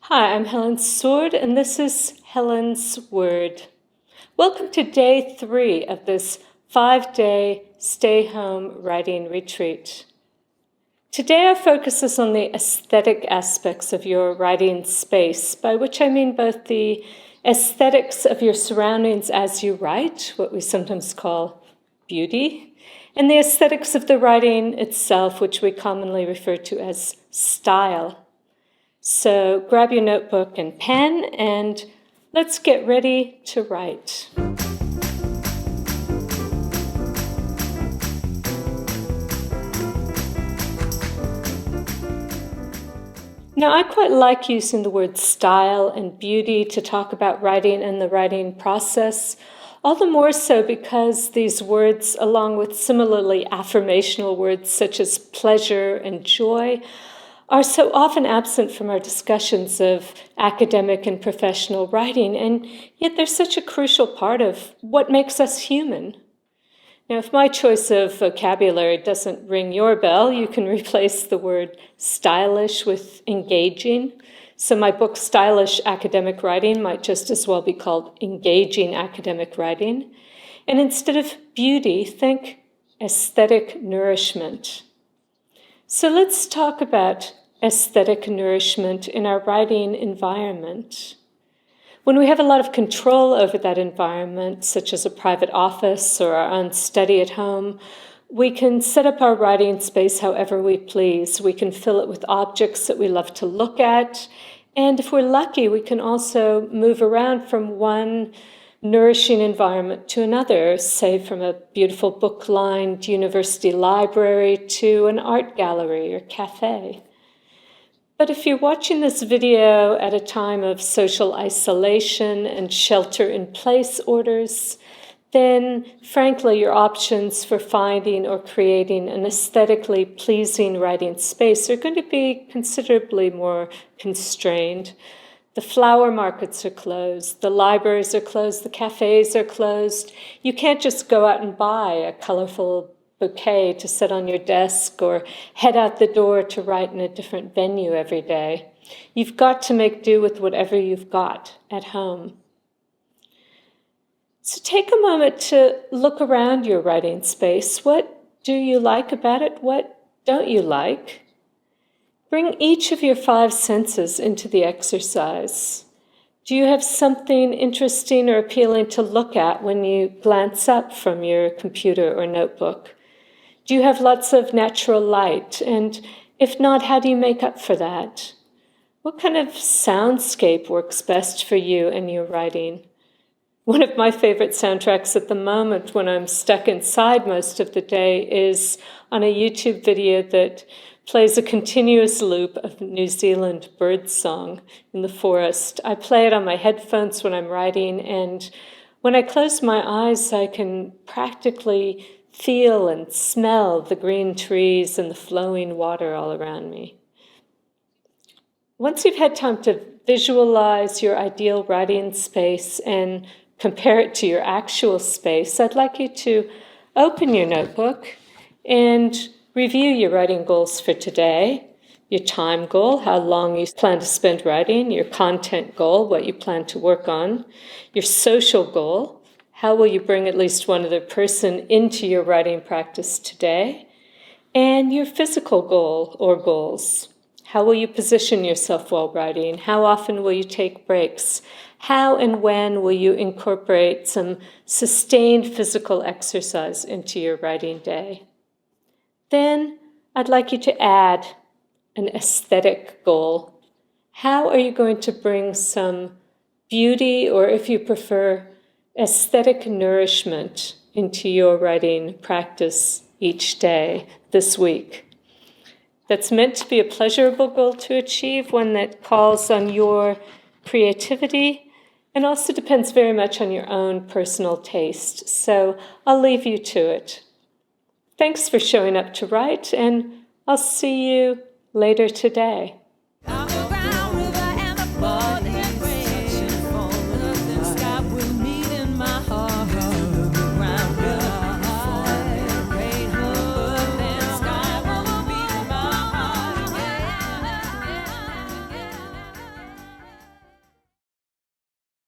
Hi, I'm Helen Sword, and this is Helen's Word. Welcome to day 3 of this 5-day stay-home writing retreat. Today our focus is on the aesthetic aspects of your writing space, by which I mean both the aesthetics of your surroundings as you write, what we sometimes call beauty, and the aesthetics of the writing itself, which we commonly refer to as style. So grab your notebook and pen and let's get ready to write. Now, I quite like using the word style and beauty to talk about writing and the writing process, all the more so because these words, along with similarly affirmational words such as pleasure and joy, are so often absent from our discussions of academic and professional writing, and yet they're such a crucial part of what makes us human. Now, if my choice of vocabulary doesn't ring your bell, you can replace the word stylish with engaging. So my book, Stylish Academic Writing, might just as well be called Engaging Academic Writing. And instead of beauty, think aesthetic nourishment. So let's talk about aesthetic nourishment in our writing environment. When we have a lot of control over that environment, such as a private office or our own study at home, we can set up our writing space however we please. We can fill it with objects that we love to look at, and if we're lucky, we can also move around from one nourishing environment to another, say from a beautiful book-lined university library to an art gallery or cafe. But if you're watching this video at a time of social isolation and shelter-in-place orders, then frankly your options for finding or creating an aesthetically pleasing writing space are going to be considerably more constrained. The flower markets are closed, the libraries are closed, the cafes are closed. You can't just go out and buy a colorful bouquet to set on your desk or head out the door to write in a different venue every day. You've got to make do with whatever you've got at home. So take a moment to look around your writing space. What do you like about it? What don't you like? Bring each of your 5 senses into the exercise. Do you have something interesting or appealing to look at when you glance up from your computer or notebook? Do you have lots of natural light? And if not, how do you make up for that? What kind of soundscape works best for you and your writing? One of my favorite soundtracks at the moment when I'm stuck inside most of the day is on a YouTube video that plays a continuous loop of New Zealand bird song in the forest. I play it on my headphones when I'm writing, and when I close my eyes, I can practically feel and smell the green trees and the flowing water all around me. Once you've had time to visualize your ideal writing space and compare it to your actual space, I'd like you to open your notebook and review your writing goals for today, your time goal, how long you plan to spend writing, your content goal, what you plan to work on, your social goal, how will you bring at least one other person into your writing practice today, and your physical goal or goals. How will you position yourself while writing? How often will you take breaks? How and when will you incorporate some sustained physical exercise into your writing day? Then I'd like you to add an aesthetic goal. How are you going to bring some beauty, or if you prefer, aesthetic nourishment into your writing practice each day this week? That's meant to be a pleasurable goal to achieve, one that calls on your creativity and also depends very much on your own personal taste. So I'll leave you to it. Thanks for showing up to write, and I'll see you later today.